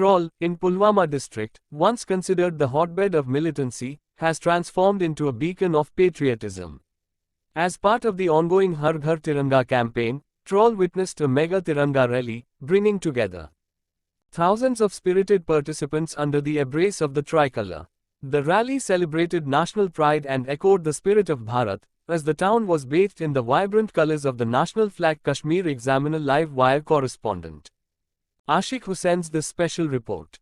Troll, in Pulwama district, once considered the hotbed of militancy, has transformed into a beacon of patriotism. As part of the ongoing Har Ghar Tiranga campaign, Troll witnessed a mega Tiranga rally, bringing together thousands of spirited participants under the embrace of the tricolour. The rally celebrated national pride and echoed the spirit of Bharat, as the town was bathed in the vibrant colours of the national flag. Kashmir Examiner live wire correspondent Ashik Hussein's this special report.